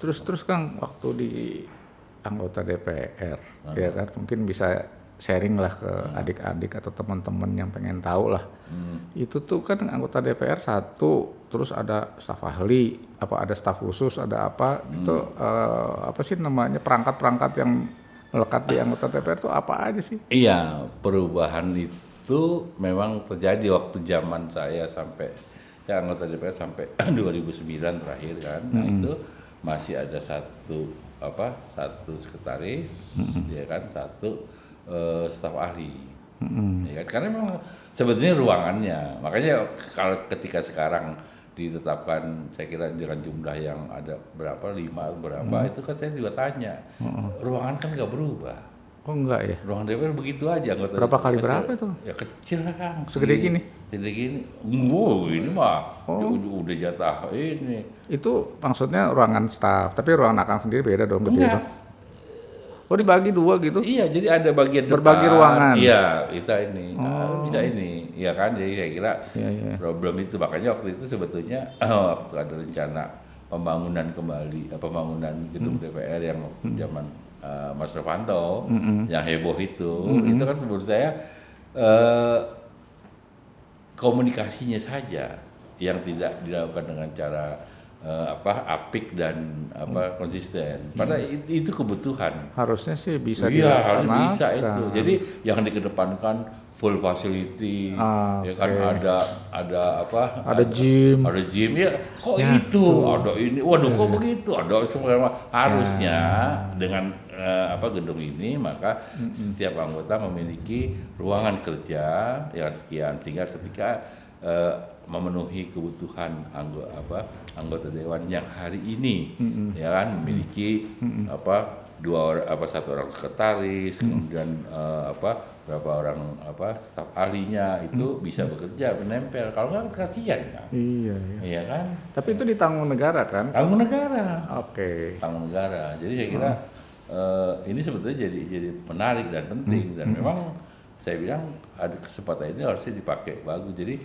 Terus Kang, waktu di anggota DPR, ya kan mungkin bisa sharing lah ke adik-adik atau teman-teman yang pengen tahu lah. Itu tuh kan anggota DPR satu, terus ada staf ahli, apa ada staf khusus, ada apa itu apa sih namanya perangkat-perangkat yang melekat di anggota DPR itu apa aja sih? Iya, perubahan itu memang terjadi waktu zaman saya sampai ya anggota DPR sampai 2009 terakhir kan. Nah, itu masih ada satu sekretaris, ya kan, satu staf ahli. Ya kan? Karena memang sebetulnya ruangannya. Makanya kalau ketika sekarang ditetapkan saya kira dengan jumlah yang ada berapa 5 berapa itu kan saya juga tanya. Ruangan kan nggak berubah. Oh enggak ya? Ruangan DPR begitu aja anggota Berapa kali kecil. berapa itu? Ya kecil lah Kang. Segede gini? Segede gini. Wow, ini mah udah jatah ini. Itu maksudnya ruangan staf, tapi ruangan Akang sendiri beda dong, gede Enggak. dong. Oh dibagi dua gitu? Iya, jadi ada bagian depan. Berbagi ruangan. Iya, kita ini. Nah, bisa ini. Iya kan, jadi saya kira Iya. problem itu. Makanya waktu itu sebetulnya waktu ada rencana pembangunan kembali, pembangunan gedung DPR yang waktu zaman Mas Novanto, yang heboh itu kan menurut saya komunikasinya saja yang tidak dilakukan dengan cara apik dan konsisten. Padahal itu kebutuhan. Harusnya sih bisa Iya, harus dilaksanakan. bisa itu. Jadi yang dikedepankan full facility, ya kan Ada gym. ada gym ya. Kok itu? Ada ini. Waduh, kok begitu? Ada semua harusnya dengan gedung ini maka setiap anggota memiliki ruangan kerja yang sekian sehingga ketika memenuhi kebutuhan anggota dewan yang hari ini ya kan memiliki satu orang sekretaris kemudian berapa orang staf ahlinya itu bisa bekerja menempel, kalau nggak kasihan kan. Iya kan, Tapi itu ditanggung negara kan? tanggung negara. Oke. Tanggung negara, jadi saya kira ini sebetulnya jadi menarik dan penting dan memang saya bilang ada kesempatan ini harusnya dipakai bagus. Jadi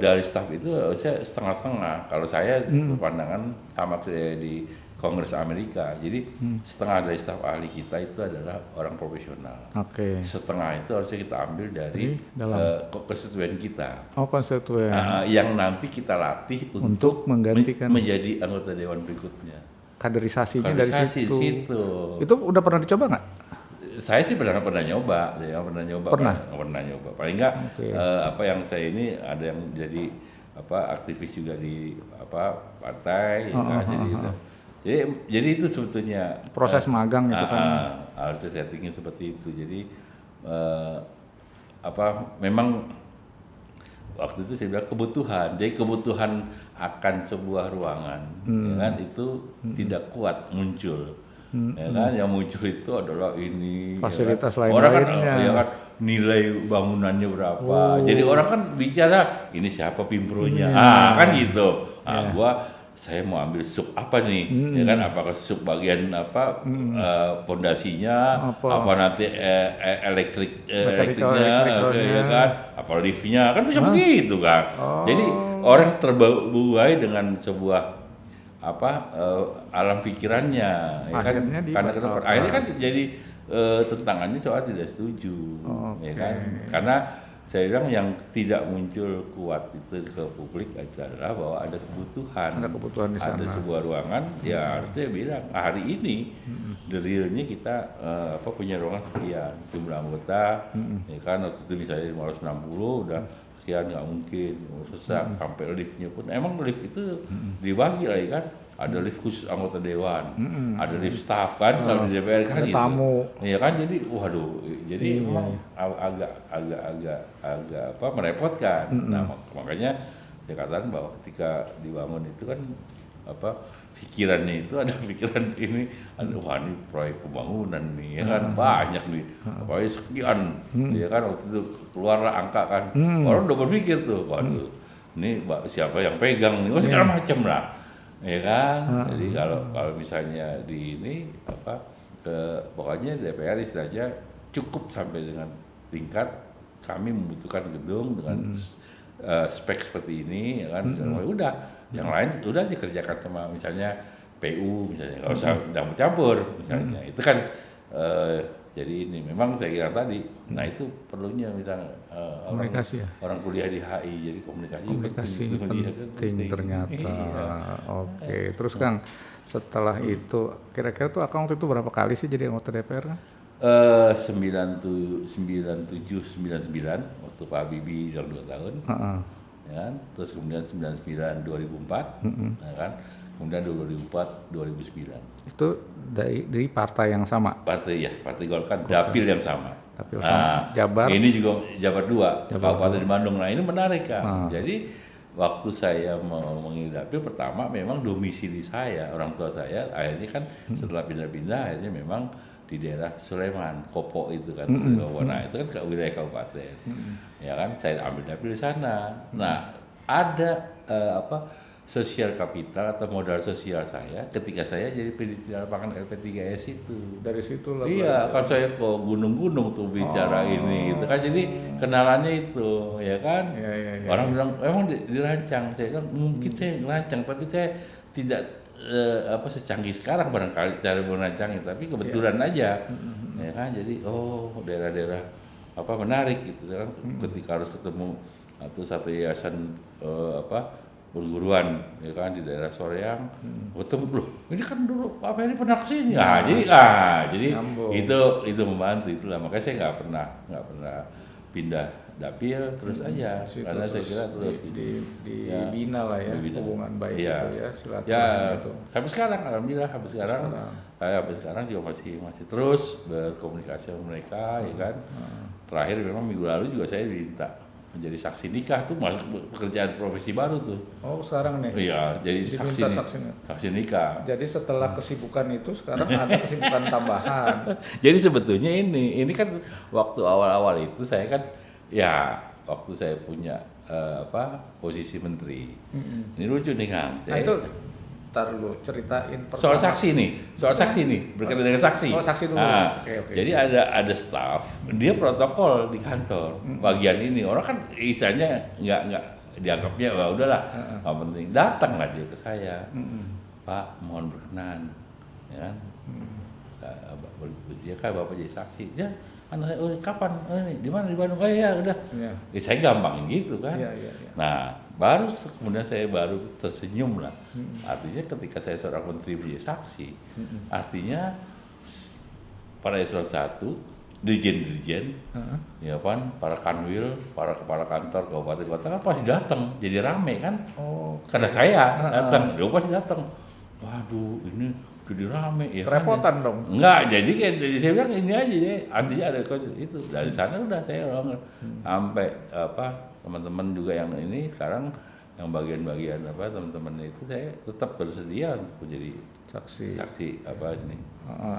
dari staf itu harusnya setengah-setengah. Kalau saya pandangan sama kayak di Kongres Amerika. Jadi setengah dari staf ahli kita itu adalah orang profesional. Oke. Setengah itu harusnya kita ambil dari konstituen kita. Oh, konstituen. Yang nanti kita latih untuk menggantikan menjadi anggota dewan berikutnya. Kaderisasinya dari situ. situ. Itu udah pernah dicoba nggak? Saya sih pernah nyoba. Pernah nyoba. Paling enggak yang saya ini ada yang jadi aktivis juga di partai jadi itu sebetulnya Proses magang itu kan. harusnya settingnya seperti itu. Jadi memang waktu itu saya bilang kebutuhan. Jadi kebutuhan akan sebuah ruangan ya kan itu tidak kuat muncul. Ya kan yang muncul itu adalah ini fasilitas ya kan? lainnya. Ya kan nilai bangunannya berapa. Jadi orang kan bicara ini siapa pimpronya. Kan gitu. Saya mau ambil sub apa nih, ya kan? Apakah sub bagian pondasinya, apa nanti elektriknya, ya kan? Apa liftnya, kan bisa begitu kan? Jadi orang terbuai dengan sebuah alam pikirannya, ya kan? Akhirnya kan jadi tentangannya soal tidak setuju, ya kan? Karena saya bilang yang tidak muncul kuat itu ke publik adalah bahwa ada kebutuhan di sana. Ada sebuah ruangan, ya harusnya bilang hari ini the realnya kita punya ruangan sekian jumlah anggota, ya kan waktu itu misalnya 560 udah sekian nggak mungkin sesak sampai liftnya pun emang lift itu dibagi lagi kan. Ada lift khusus anggota dewan, ada lift staff kan kalau di DPR kan ada gitu. Tamu. Iya kan jadi waduh, jadi memang agak merepotkan. Nah makanya saya katakan bahwa ketika dibangun itu kan pikirannya itu ada pikiran ini, wah ini proyek pembangunan nih, ya kan banyak nih, proyek sekian, ya kan waktu itu keluarlah angka kan, orang udah berpikir tuh, waduh ini siapa yang pegang nih, segala macam lah. Ya kan, jadi kalau misalnya di ini pokoknya DPR istilahnya cukup sampai dengan tingkat kami membutuhkan gedung dengan spek seperti ini, ya kan, udah yang lain udah dikerjakan sama misalnya PU misalnya, nggak usah campur-campur misalnya. Itu kan jadi ini memang saya kira tadi, nah itu perlunya misalnya Komunikasi ya. orang kuliah di HI, jadi komunikasi penting ternyata. Iya. Oke, terus Kang, setelah itu kira-kira tuh Akang waktu itu berapa kali sih jadi anggota DPR Kang? 97, 99 waktu Pak Habibie yang 2 tahun, ya kan? Terus kemudian 99 2004, ya kan? Kemudian 2004 2009. Itu dari partai yang sama. Partai Golkar, dapil yang sama. Dapil Nah, sama. Jabar. ini juga Jabar 2, Kabupaten Bandung. Nah, ini menarik kan. Jadi waktu saya mau mengisi dapil pertama memang domisili saya, orang tua saya akhirnya kan setelah pindah-pindah akhirnya memang di daerah Sleman, Kopo itu kan. Nah, itu kan ke wilayah kabupaten. Ya kan, saya ambil dapil di sana. Nah, ada sosial kapital atau modal sosial saya ketika saya jadi peneliti lapangan LP3S itu. Dari situ lah. Iya, kan saya ke gunung-gunung tuh bicara ini gitu kan. Jadi kenalannya itu, ya kan. Ya. Orang bilang emang dirancang. Saya bilang mungkin saya ngerancang, tapi saya tidak secanggih sekarang barangkali cara merancangnya, tapi kebetulan aja. Ya kan, jadi daerah-daerah menarik gitu kan. Ketika harus ketemu atau satu yayasan perguruan ya kan di daerah Soreang, ketemu loh ini kan dulu Pak Ferry pernah kesini, jadi itu membantu itulah, makanya saya nggak pernah pindah dapil terus aja karena saya kira terus dibina lah ya, hubungan baik itu ya, silaturahmi itu sampai sekarang, alhamdulillah sampai sekarang juga masih terus berkomunikasi sama mereka ya kan. Terakhir memang minggu lalu juga saya diminta menjadi saksi nikah tuh, pekerjaan profesi baru tuh. Oh sekarang nih? Iya, jadi saksi nikah. Jadi setelah kesibukan itu sekarang ada kesibukan tambahan. Jadi sebetulnya ini kan waktu awal-awal itu saya kan waktu saya punya posisi menteri. Ini lucu nih Kang. Nah itu ntar lu ceritain soal saksi nih, berkaitan dengan saksi. Oh saksi dulu. Nah, Oke. Jadi ada staf, dia protokol di kantor bagian ini. Orang kan istilahnya nggak dianggapnya udahlah, nggak penting. Datanglah dia ke saya, Pak, mohon berkenan, ya kan? Dia kan bapak jadi saksi. Ya, anak saya, kapan? Di mana di Bandung? Ya udah. Saya gampangin gitu kan. Nah. Kemudian saya baru tersenyum lah. Artinya ketika saya seorang menteri menjadi saksi, artinya para eselon 1, dirjen-dirjen, ya kan, para kanwil, para kepala kantor kabupaten kota kan pasti datang, jadi rame kan. Karena saya datang, dia pasti datang. Waduh, ini jadi rame ya. Kerepotan dong. Enggak, jadi saya bilang ini aja deh, artinya ada itu. Dari sana udah saya sampai teman-teman juga yang ini sekarang yang bagian-bagian teman-teman itu saya tetap bersedia untuk menjadi saksi ini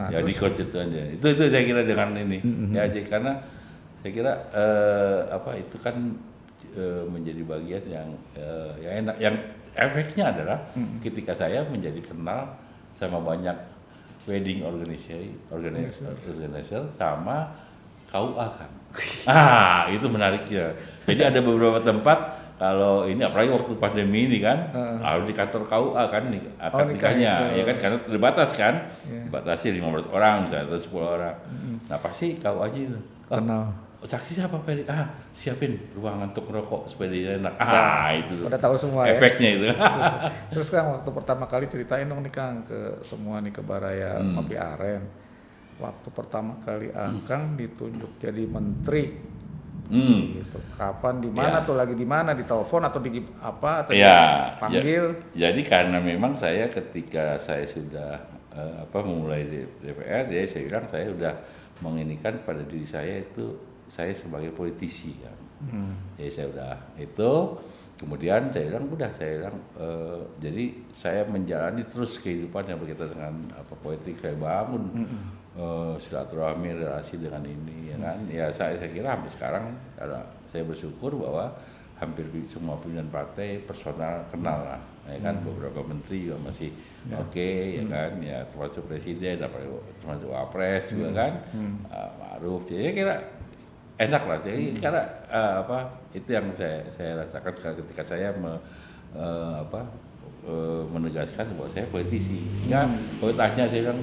jadi konstituen ya itu saya kira dengan ini ya karena saya kira itu kan menjadi bagian yang enak, yang efeknya adalah ketika saya menjadi kenal sama banyak wedding organizer sama KUA kan. Itu menariknya. Jadi ada beberapa tempat kalau ini apalagi waktu pandemi ini kan harus di kantor KUA kan akad nikahnya ya kan, karena terbatas kan. Dibatasi 15 orang misalnya atau 10 orang. Nah, pasti KUA aja itu. Kenal. Saksi siapa Ferry? Siapin ruangan untuk merokok supaya dia enak. Itu. Udah tahu semua efeknya itu. Terus Kang waktu pertama kali ceritain dong nih Kang ke semua nih ke Baraya Kopi Aren. Waktu pertama kali Akang ditunjuk jadi menteri, gitu. Kapan, di mana tuh, lagi di mana, di telepon atau di apa atau dipanggil? Jadi karena memang saya ketika saya sudah memulai di DPR, jadi saya bilang saya sudah menginikan pada diri saya itu saya sebagai politisi kan. Jadi saya udah itu, kemudian saya bilang jadi saya menjalani terus kehidupan yang berkaitan dengan politik, saya bangun silaturahmi relasi dengan ini ya kan. Ya saya kira hampir sekarang saya bersyukur bahwa hampir semua pimpinan partai personal kenal lah ya kan. Beberapa menteri juga masih ya kan, ya termasuk presiden, termasuk wapres juga kan, Ma'ruf. Jadi kira enak lah. Jadi karena itu yang saya rasakan ketika saya menegaskan bahwa saya politisi. Ya, kalau tanya saya bilang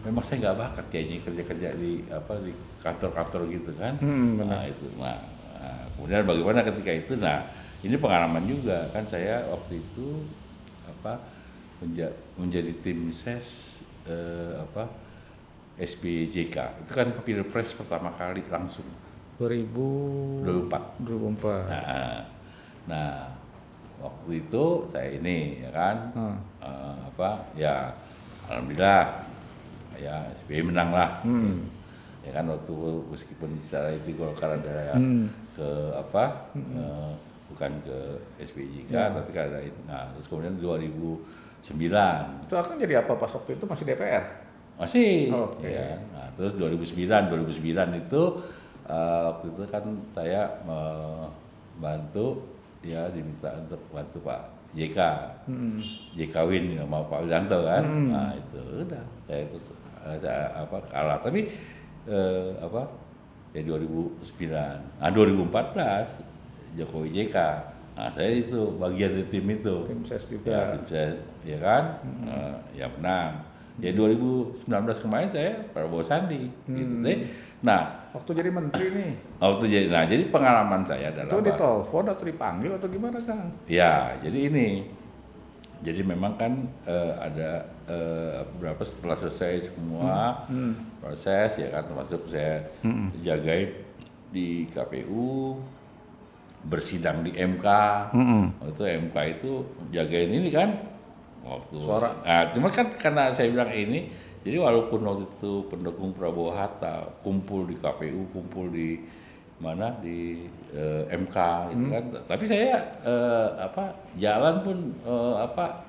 memang saya nggak bakat kayaknya kerja di di kantor-kantor gitu kan. Nah itu, kemudian bagaimana ketika itu, ini pengalaman juga kan saya waktu itu menjadi tim ses SBJK itu kan pilpres pertama kali langsung 2004. Nah waktu itu saya ini ya kan ya alhamdulillah ya SBY menang lah. Ya kan waktu meskipun secara itu Golkar ada ke bukan ke SBJK tapi kan ada itu. Nah terus kemudian 2009 itu akan jadi apa pas waktu itu masih DPR? Masih. Ya. Nah, terus 2009 itu waktu itu kan saya membantu ya diminta untuk bantu Pak JK. JK Win sama Pak Wiranto kan. Nah, itu udah saya itu kalah tapi ya 2009. Nah, 2014 Jokowi JK. Nah, saya itu bagian dari tim itu. Tim ses juga. Ya, tim ses, ya kan? Ya menang. Ya 2019 kemarin saya Prabowo Sandi. Gitu deh. Nah, waktu jadi menteri nih. Jadi pengalaman saya adalah itu ditelepon atau dipanggil atau gimana Kang? Ya, jadi ini. Jadi memang kan ada berapa setelah selesai semua proses ya kan, termasuk saya jagain di KPU, bersidang di MK. Waktu MK itu jagain ini kan waktu suara. Nah, cuma kan karena saya bilang ini, jadi walaupun waktu itu pendukung Prabowo Hatta kumpul di KPU, kumpul di mana di MK gitu kan, tapi saya jalan pun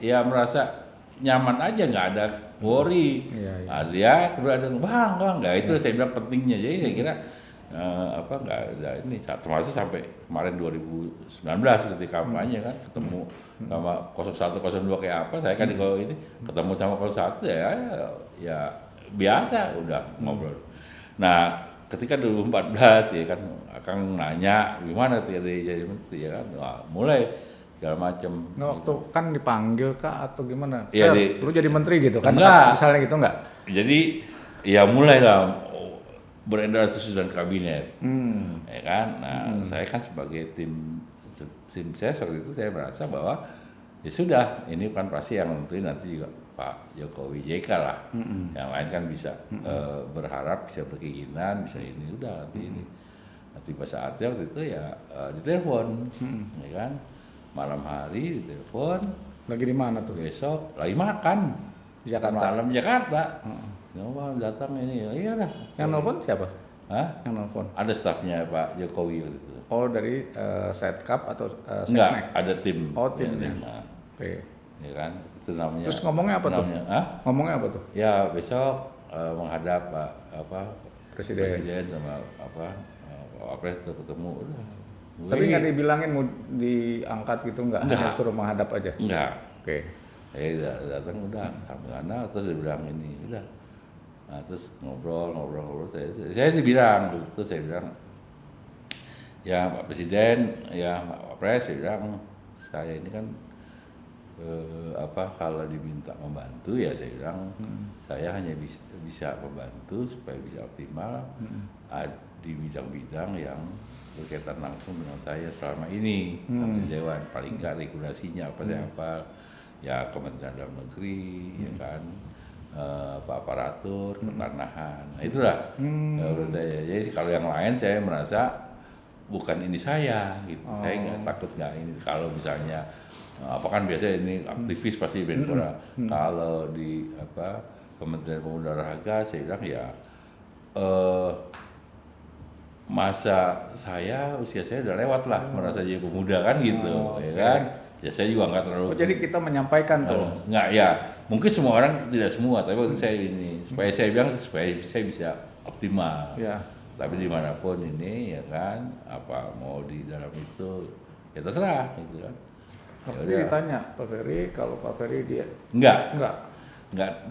ya merasa nyaman aja, nggak ada worry. Nah, dia kemudian ada bang, nggak itu saya bilang pentingnya. Jadi saya kira nggak ada ini, termasuk sampai kemarin 2019 ketika kampanye kan ketemu sama 01 02 kayak apa, saya kan kalau ini ketemu sama 01 ya biasa udah ngobrol. Nah ketika 2014 ya kan Akang nanya gimana jadi menteri ya kan, mulai segala macam. Nah, waktu gitu. Kan dipanggil kah atau gimana? Ya, lu jadi menteri gitu kan? Enggak. Misalnya gitu enggak? Jadi ya mulailah beredar susunan kabinet, ya kan. Nah saya kan sebagai tim ses waktu itu saya merasa bahwa ya sudah, ini kan pasti yang menteri nanti juga Pak Jokowi JK lah. Yang lain kan bisa berharap, bisa berkeinginan, bisa ini udah nanti ini. Nanti pas saatnya waktu itu ya ditelepon, ya kan. Malam hari ditelepon. Lagi di mana tuh? Besok lagi makan di Jakarta. Malam Jakarta. Mau datang ini, ya iyalah. Yang nelfon siapa? Hah? Yang nelfon? Ada stafnya Pak Jokowi gitu. Oh dari Setkap atau Enggak, ada tim. Oh timnya. Oke. Ya kan, itu namanya. Terus ngomongnya apa tuh? Ngomongnya apa tuh? Ya besok menghadap Presiden sama Wapres ketemu udah. Tapi nggak dibilangin mau diangkat gitu nggak? Hanya suruh menghadap aja? Enggak. Oke. Saya datang udah sampai terus dia bilang ini udah. Nah terus ngobrol saya sih bilang terus saya bilang ya Pak Presiden ya Pak Wapres, saya bilang saya ini kan kalau diminta membantu ya saya bilang saya hanya bisa membantu supaya bisa optimal di bidang-bidang yang berkaitan langsung dengan saya selama ini tanggung jawab, paling nggak regulasinya apa ya Kementerian Dalam Negeri ya kan, aparatur pertanahan. Nah itulah menurut saya. Jadi kalau yang lain saya merasa bukan ini saya gitu. Saya nggak takut nggak ini. Kalau misalnya apa kan biasanya ini aktivis pasti Menpora. Kalau di Kementerian Pemuda Olahraga saya bilang ya usia saya udah lewat lah, merasa jadi pemuda kan gitu, ya kan. Ya saya juga nggak terlalu. Oh jadi kita menyampaikan tuh? Nggak ya, mungkin semua orang tidak semua, tapi waktu saya ini supaya saya bilang supaya saya bisa optimal. Ya. Tapi dimanapun ini ya kan, apa mau di dalam itu ya terserah gitu kan. Waktu itu ditanya Pak Ferry, kalau Pak Ferry dia enggak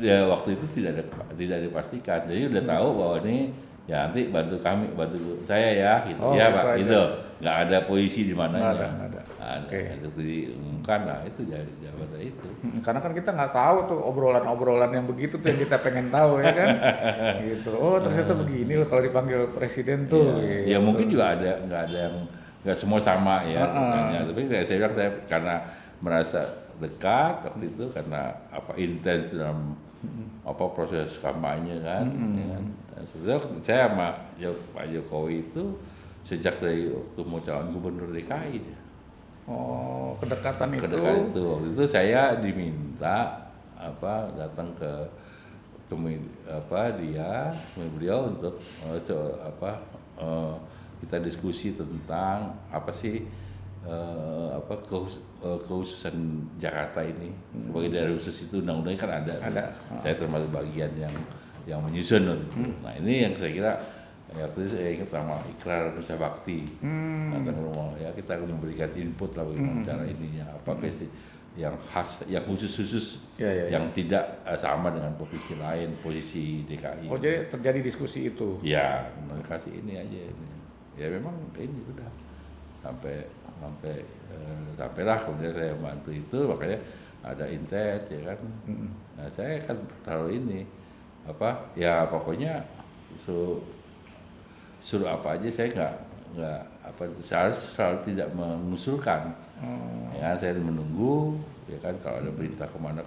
ya, waktu itu tidak dipastikan. Jadi udah tahu bahwa ini ya nanti bantu saya ya gitu. Oh, Ya gitu Pak, aja. gitu. Nggak ada posisi di mananya. Nggak ada. Ada. Oke. Itu diumumkan, nah itu jabatan itu. Karena kan kita nggak tahu tuh obrolan-obrolan yang begitu tuh yang kita pengen tahu ya kan. Gitu. Oh ternyata begini loh kalau dipanggil presiden tuh. Ya gitu. mungkin juga nggak ada yang nggak semua sama ya. Makanya. Tapi saya bilang saya karena merasa dekat waktu itu karena intens dalam proses kampanye kan. Ya kan. Nah, sebetulnya saya sama Pak Jokowi itu sejak dari waktu mau calon gubernur DKI. Oh kedekatan itu. Kedekatan itu waktu itu saya diminta datang ke beliau untuk kita diskusi tentang apa sih kekhususan Jakarta ini. Sebagai daerah khusus itu undang-undangnya kan ada. Saya termasuk bagian yang menyusun. Nah ini yang saya kira waktu itu saya ingat sama Ikrar Nusa Bakti datang ke rumah ya kita akan memberikan input lah bagaimana cara ininya apakah sih yang khas yang khusus yang tidak sama dengan provinsi lain posisi DKI. Oh jadi terjadi diskusi itu. Ya kasih ini aja ini. Ya memang ini udah sampailah kemudian saya bantu itu makanya ada intent ya kan. Nah saya kan taruh ini ya pokoknya suruh apa aja saya nggak selalu tidak mengusulkan. Ya saya menunggu ya kan kalau ada perintah kemana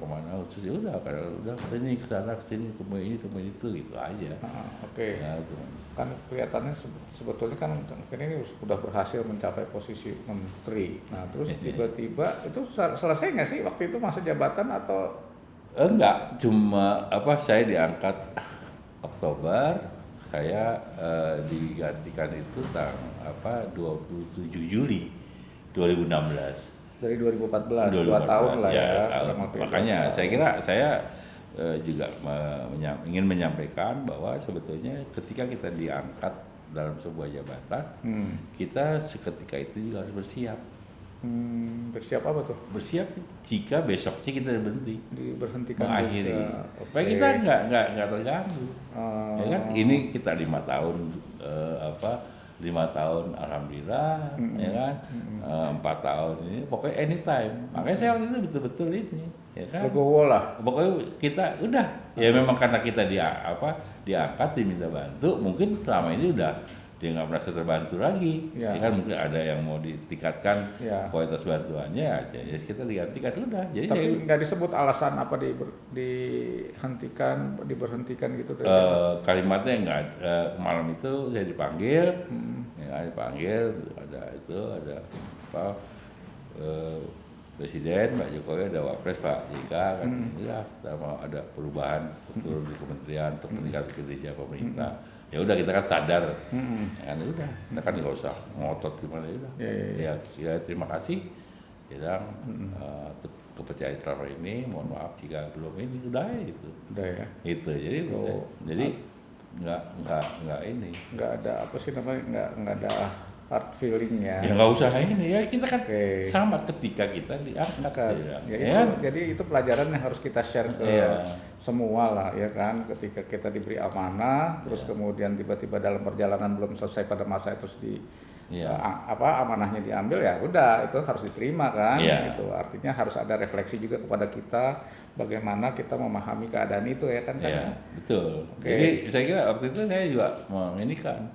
khusus ya udah kalau udah ini kesana kesini temu ini itu gitu aja. Oke. Ya, kan kelihatannya sebetulnya kan ini sudah berhasil mencapai posisi menteri. Nah terus tiba-tiba itu selesai nggak sih waktu itu masa jabatan atau? Enggak, cuma saya diangkat Oktober. Saya digantikan itu 27 Juli 2016. Dari 2014, 2 tahun lah ya. Makanya saya kira saya juga ingin menyampaikan bahwa sebetulnya ketika kita diangkat dalam sebuah jabatan, kita seketika itu juga harus bersiap. Bersiap apa tuh? Bersiap jika besoknya kita diberhentikan mengakhiri. Supaya kita nggak terganggu. Ya kan ini kita 5 tahun 5 tahun alhamdulillah ya kan 4 tahun ini pokoknya anytime. Makanya saya waktu itu betul-betul ini ya kan. Legowo lah. Pokoknya kita udah ya memang karena kita diangkat diminta bantu mungkin selama ini udah dia nggak merasa terbantu lagi, ya kan mungkin ada yang mau ditingkatkan kualitas bantuannya aja, ya kita digantikan udah. Jadi tapi nggak disebut alasan apa diberhentikan gitu. Kalimatnya nggak. Malam itu saya dipanggil, ada Presiden Pak Jokowi, ada Wapres Pak JK kan, sama ada perubahan struktur di kementerian untuk meningkatkan kinerja pemerintah. Ya udah kita kan sadar, ya kan udah, kita kan nggak usah ngotot gimana ya udah. Ya terima kasih, bilang kepercayaan selama ini, mohon maaf jika belum ini udah gitu. Udah ya. Itu jadi nggak ini. Nggak ada apa sih namanya nggak ada hard feelingnya. Ya nggak usah ini ya kita kan sama ketika kita diangkat. Jadi itu pelajaran yang harus kita share ke semua lah ya kan. Ketika kita diberi amanah, terus kemudian tiba-tiba dalam perjalanan belum selesai pada masa itu amanahnya diambil ya udah itu harus diterima kan. Gitu. Artinya harus ada refleksi juga kepada kita bagaimana kita memahami keadaan itu ya kan. Betul. Jadi saya kira waktu itu saya juga menginikan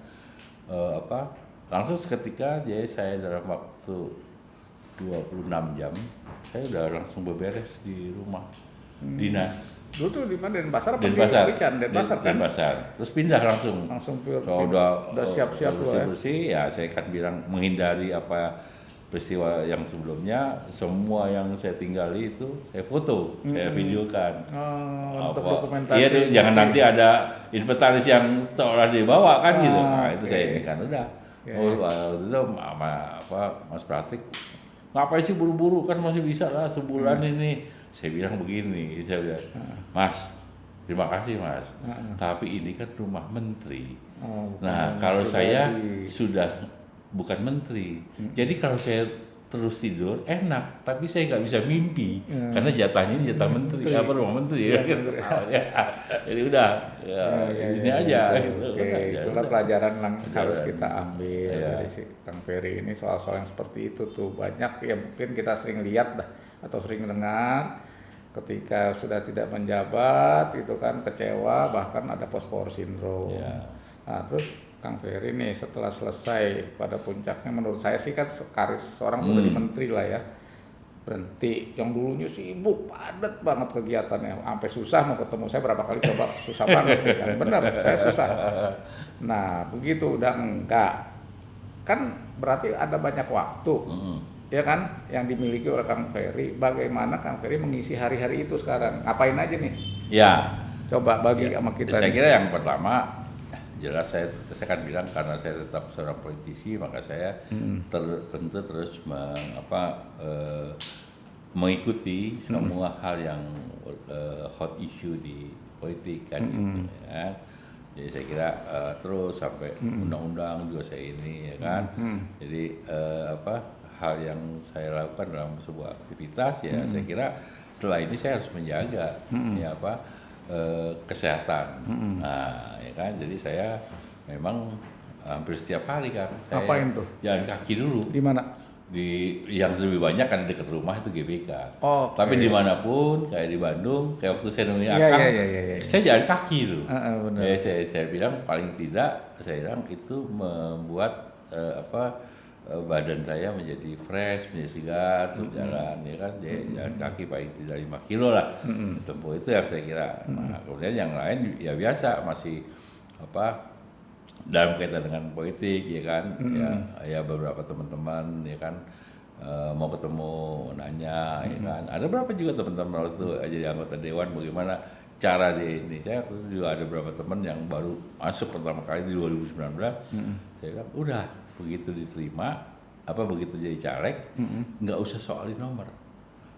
langsung seketika jadi saya dalam waktu 26 jam saya udah langsung beberes di rumah dinas. Dulu tuh di mana? Denpasar apa Denpasar. Denpasar. Terus pindah langsung udah siap-siap bersih ya saya kan bilang menghindari peristiwa yang sebelumnya semua yang saya tinggali itu saya foto, saya videokan. Untuk dokumentasi. Iya tuh, jangan nanti ada inventaris yang seolah dibawa kan gitu. Nah, itu saya ini kan udah. Waktu itu Mas Pratik ngapain sih buru-buru kan masih bisa lah sebulan ini. Saya bilang begini, Mas, terima kasih Mas. Tapi ini kan rumah menteri. Nah kalau saya sudah bukan menteri, jadi kalau saya terus tidur enak, tapi saya nggak bisa mimpi karena jatahnya ini jatah menteri, apa rumah menteri ya, gitu. Jadi udah ini aja. Gitu. Itulah pelajaran yang harus kita ambil dari si Kang Ferry ini, soal-soal yang seperti itu tuh banyak ya, mungkin kita sering lihat dah atau sering dengar ketika sudah tidak menjabat itu kan kecewa, bahkan ada post-power syndrome. Nah, terus Kang Ferry nih setelah selesai pada puncaknya, menurut saya sih kan karir seseorang sudah jadi menteri lah ya, berhenti yang dulunya sibuk padat banget kegiatannya, sampai susah mau ketemu saya berapa kali coba susah banget ya kan, benar saya susah. Nah begitu udah enggak kan berarti ada banyak waktu ya kan yang dimiliki oleh Kang Ferry. Bagaimana Kang Ferry mengisi hari-hari itu sekarang, ngapain aja nih? Ya, coba bagi sama kita. Saya kira yang pertama jelas saya kan bilang karena saya tetap seorang politisi, maka saya tentu terus mengikuti semua hal yang hot issue di politik kan gitu ya. Jadi saya kira terus sampai undang-undang juga saya ini ya kan. Jadi hal yang saya lakukan dalam sebuah aktivitas ya saya kira setelah ini saya harus menjaga kesehatan. Nah, ya kan. Jadi saya memang hampir setiap hari kan. Ngapain tuh? Jalan kaki dulu. Di mana? Di yang lebih banyak kan dekat rumah itu GBK. Tapi Okay. dimanapun, kayak di Bandung, kayak waktu saya nemui Akang, saya jalan kaki tuh. Saya bilang paling tidak, saya bilang itu membuat badan saya menjadi fresh, menjadi segar, terus jalan, ya kan, jalan kaki paling tidak 5 kilo lah, tempuh itu yang saya kira. Nah, kemudian yang lain ya biasa masih dalam kaitan dengan politik, ya kan, ya beberapa teman-teman, ya kan, mau ketemu, nanya, ya kan, ada berapa juga teman-teman waktu jadi anggota dewan, bagaimana cara di ini. Saya juga ada beberapa teman yang baru masuk pertama kali di 2019, saya bilang udah. Begitu diterima, begitu jadi caleg, nggak usah soalin nomor,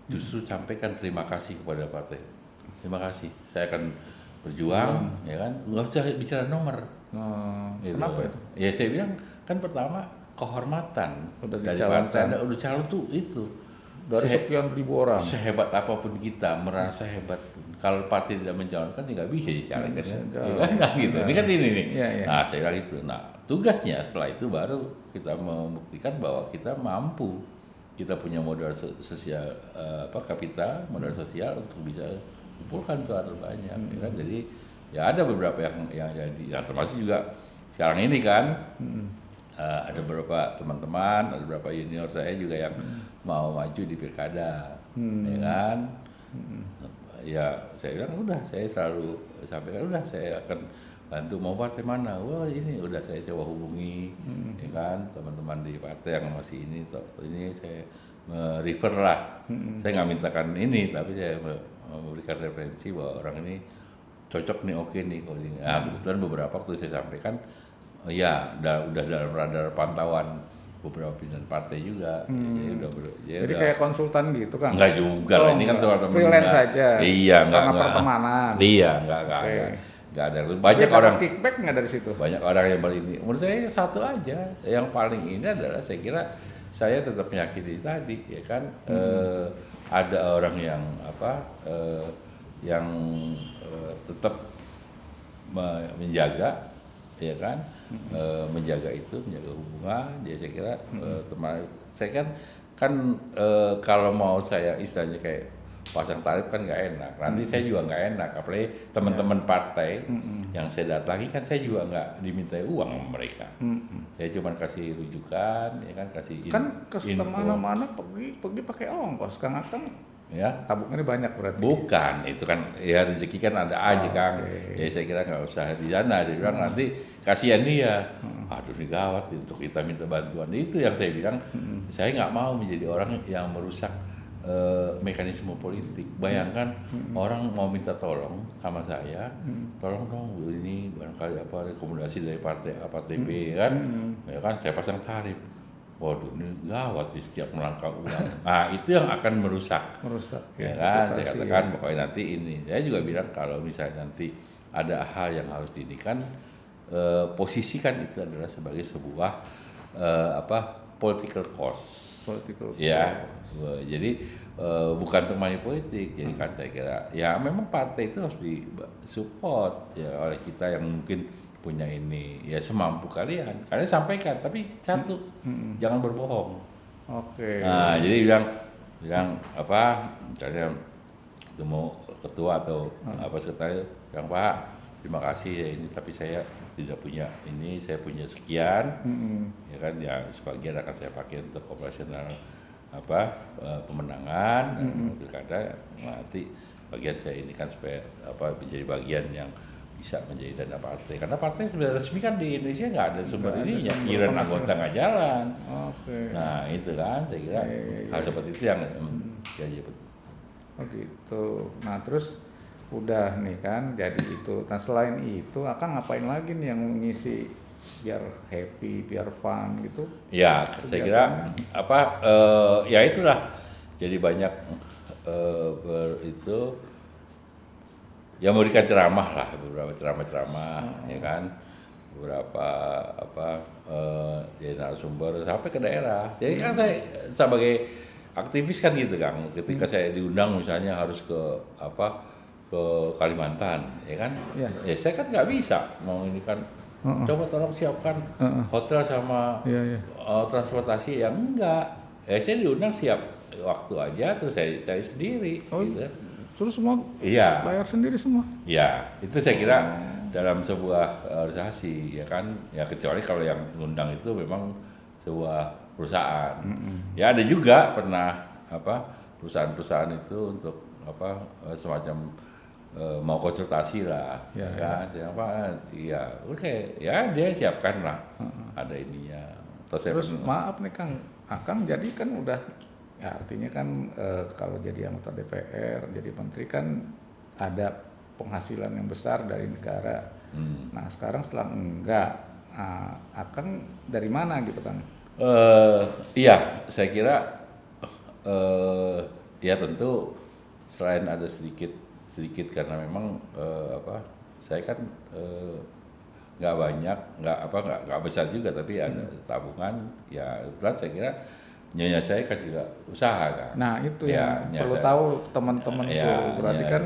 justru sampaikan terima kasih kepada partai. Terima kasih, saya akan berjuang, ya kan, nggak usah bicara nomor. Gitu. Kenapa itu? Ya saya bilang kan pertama kehormatan dari partai, udah calon tuh itu. Dari sekian ribu orang. Sehebat apapun kita merasa hebat, kalau partai tidak mencalonkan ya nggak bisa dicaleg kan, ya kan gitu. Ini kan ini nih. Nah saya bilang itu. Nah tugasnya setelah itu baru kita membuktikan bahwa kita mampu, kita punya modal sosial, kapital, modal sosial untuk bisa kumpulkan suara banyak. Ya kan? Jadi ya ada beberapa yang jadi, termasuk juga sekarang ini kan. Ada beberapa teman-teman, ada beberapa junior saya juga yang mau maju di pilkada, ya kan? Ya saya bilang udah, saya selalu sampaikan udah saya akan bantu, mau partai mana, wah ini udah saya coba hubungi, ya kan, teman-teman di partai yang masih ini saya refer lah, saya nggak mintakan ini, tapi saya memberikan referensi bahwa orang ini cocok nih, oke nih, kalau ini. Nah kebetulan beberapa waktu saya sampaikan. Ya, udah dalam radar pantauan beberapa pimpinan partai juga. Jadi kayak konsultan gitu kan? Enggak juga lah, ini kan teman-teman freelance saja. Iya, enggak. Pertemanan. Iya, enggak ada. Banyak orang kickback enggak dari situ? Banyak orang yang ini. Menurut saya satu aja. Yang paling ini adalah saya kira saya tetap meyakini tadi, ya kan, ada orang yang tetap menjaga, ya kan, menjaga itu, menjaga hubungan. Jadi saya kira saya kan kalau mau saya istilahnya kayak pasang tarif kan nggak enak. Nanti saya juga nggak enak, apalagi teman-teman partai yang saya datangi kan saya juga nggak dimintai uang sama mereka. Saya cuma kasih rujukan, ya kan, kasih kan ke mana-mana pergi pakai ongkos, Kang Akang. Ya, tabungannya banyak berarti. Bukan, itu kan ya rezeki kan ada aja, Kang. Ya saya kira nggak usah di sana. Dia bilang nanti kasihan dia. Aduh ini gawat untuk kita minta bantuan. Itu yang saya bilang, saya nggak mau menjadi orang yang merusak mekanisme politik. Bayangkan orang mau minta tolong sama saya, tolong dong ini barangkali rekomendasi dari partai A, partai B, kan, ya kan, saya pasang tarif. Waduh ini gawat di setiap melangkah ulang. Nah itu yang akan merusak ya kan, saya katakan pokoknya nanti ini. Saya juga bilang kalau misalnya nanti ada hal yang harus diindikan, posisikan itu adalah sebagai sebuah political cost. Political Ya, jadi bukan untuk money politik. Jadi kan saya kira ya memang partai itu harus disupport ya oleh kita yang mungkin punya ini ya semampu kalian. Kalian sampaikan tapi satu jangan berbohong. Oke. Nah, jadi bilang apa misalnya ketemu ketua atau apa sekretaris yang Pak terima kasih ya ini tapi saya tidak punya ini, saya punya sekian ya kan ya sebagian akan saya pakai untuk operasional pemenangan pilkada nanti bagian saya ini kan supaya menjadi bagian yang bisa menjadi dana partai karena partai sebenarnya resmi kan di Indonesia nggak ada sumber ininya iuran anggota nggak jalan. Nah itu kan saya kira hal seperti itu yang Oh gitu. Nah terus udah nih kan jadi itu. Nah selain itu Akang ngapain lagi nih yang mengisi biar happy, biar fun gitu? Ya saya kira ya itulah jadi banyak itu ya memberikan ceramah lah beberapa ceramah ya kan beberapa ya narasumber sampai ke daerah. Jadi kan saya sebagai aktivis kan gitu Kang, ketika saya diundang misalnya harus ke Kalimantan, ya kan? Ya saya kan nggak bisa mau ini kan. Coba tolong siapkan hotel sama transportasi yang enggak. Ya saya diundang siap waktu aja terus saya sendiri. Gitu. Terus semua bayar sendiri semua? Ya itu saya kira dalam sebuah organisasi ya kan. Ya kecuali kalau yang ngundang itu memang sebuah perusahaan. Ya ada juga pernah perusahaan-perusahaan itu untuk semacam mau konsultasi lah, kan? Iya, oke, ya dia siapkan lah, ada ininya. Terus maaf nih Kang, Akang jadi kan udah, ya artinya kan kalau jadi anggota DPR, jadi menteri kan ada penghasilan yang besar dari negara. Nah sekarang setelah enggak, Akang dari mana gitu kan? Iya, saya kira ya tentu selain ada sedikit karena memang saya kan nggak banyak, nggak besar juga tapi ada tabungan ya. Kebetulan saya kira nyonya saya kan juga usaha kan. Nah itu ya, yang perlu tahu teman-teman itu berarti kan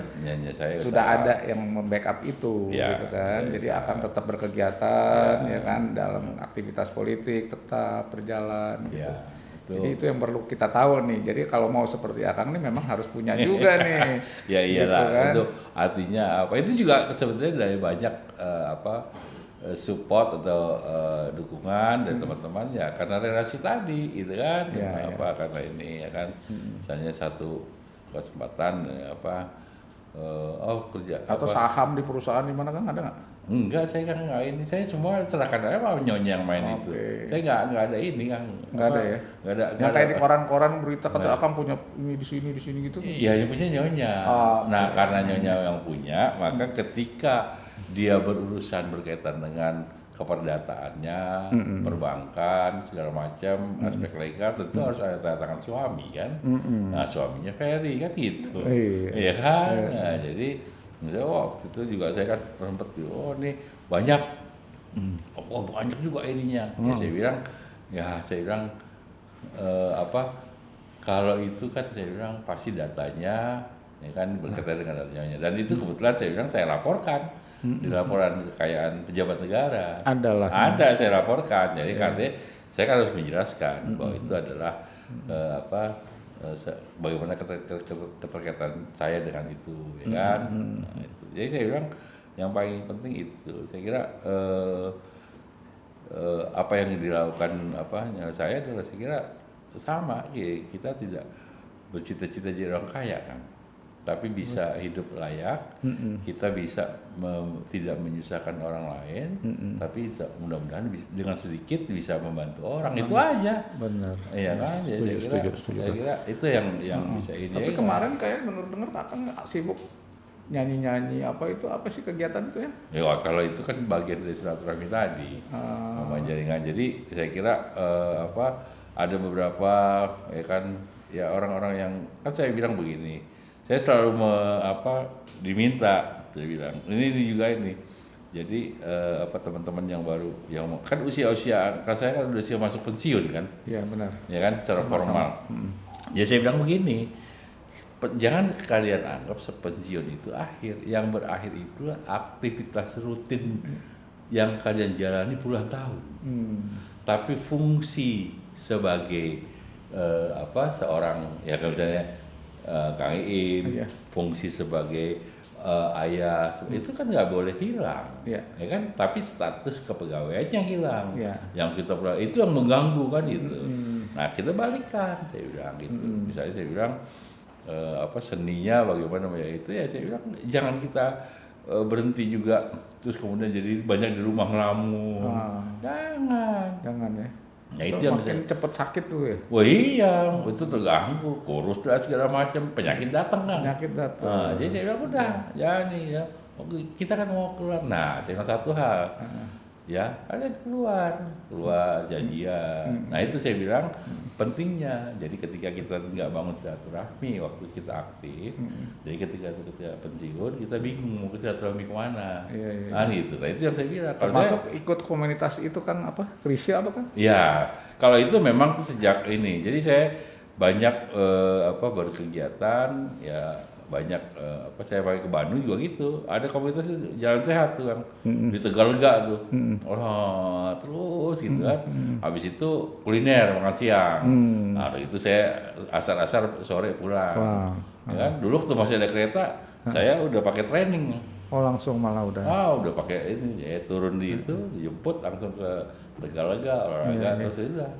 saya sudah ada yang membackup itu gitu kan. Jadi akan tetap berkegiatan ya kan dalam aktivitas politik tetap berjalan gitu. Jadi itu yang perlu kita tahu nih. Jadi kalau mau seperti Akang nih memang harus punya juga nih. Ya iyalah gitu kan? Itu artinya apa? Itu juga sebetulnya dari banyak support atau dukungan dari teman-teman ya karena relasi tadi gitu kan. Karena ini ya kan. Misalnya satu kesempatan kerja atau saham di perusahaan di mana kan ada nggak? Enggak, saya kan nggak ini, saya semua serahkan aja sama nyonya yang main itu. Saya nggak ada ini kan. Nggak ada ya? Nggak ada. Yang kayak di koran-koran berita kata Akang punya ini di sini gitu. Iya, yang punya nyonya. Nah, karena nyonya yang punya, maka ketika dia berurusan berkaitan dengan keperdataannya, perbankan, segala macam, aspek legal tentu harus ada tanda tangan suami kan. Nah, suaminya Ferry kan gitu. Iya kan? Nah, jadi waktu itu juga saya kan sempat ini banyak banyak juga ininya saya bilang kalau itu kan saya bilang pasti datanya ya kan berkaitan dengan datanya dan itu kebetulan saya bilang saya laporkan di laporan kekayaan pejabat negara ada saya laporkan jadi katanya saya kan harus menjelaskan bahwa itu adalah bagaimana keterkaitan saya dengan itu ya kan itu. Jadi saya bilang yang paling penting itu saya kira apa yang dilakukan saya adalah saya kira sama ya, kita tidak bercita-cita jadi orang kaya kan tapi bisa hidup layak kita bisa tidak menyusahkan orang lain tapi mudah-mudahan dengan sedikit bisa membantu orang itu aja benar iya kan ya, setuju. Saya kira itu yang bisa ini tapi kemarin kayak dengar Kakang sibuk nyanyi apa sih kegiatan itu ya? Ya kalau itu kan bagian dari silaturahmi tadi jaringan jadi saya kira ada beberapa ya kan ya orang-orang yang kan saya bilang begini saya selalu diminta saya bilang ini juga ini Jadi apa teman-teman yang baru yang kan usia-usia kan saya kan udah usia masuk pensiun kan. Iya benar. Ya kan secara formal. Jadi saya bilang begini, jangan kalian anggap sepensiun itu akhir. Yang berakhir itu aktivitas rutin yang kalian jalani puluhan tahun. Tapi fungsi sebagai seorang ya kalau misalnya Kang Iin, fungsi sebagai ayah itu kan nggak boleh hilang, ya kan? Tapi status kepegawaiannya hilang, yang kita itu yang mengganggu kan itu. Nah kita balikan, saya bilang gitu. Misalnya saya bilang seninya bagaimana ya itu ya saya bilang jangan kita berhenti juga terus kemudian jadi banyak di rumah ngelamun, jangan ya. Nah, itu yang makin cepet sakit tuh ya. Wah iya, itu terganggu, kurus dan segala macam, penyakit datang kan. Penyakit datang. Nah, jadi saya bilang udah, jangan ya. Kita kan mau keluar. Nah, saya bilang satu hal, ya kalian keluar janjian. Nah itu saya bilang pentingnya. Jadi ketika kita nggak bangun silaturahmi waktu kita aktif, jadi ketika pensiun kita bingung mau silaturahmi kemana. Nah gitu. Nah itu yang saya bilang. Termasuk ikut komunitas itu kan apa? Krisya apa kan? Ya, kalau itu memang sejak ini. Jadi saya banyak berkegiatan ya. Banyak saya pakai ke Bandung juga gitu, ada komunitas jalan sehat tuh kan di Tegalega tuh, terus gitu kan, habis itu kuliner makan siang, nah itu saya asar-asar sore pulang, ya kan dulu tuh masih ada kereta, saya udah pakai training, langsung malah udah pakai ini, ya turun di itu, jemput langsung ke Tegalega olahraga terus udah.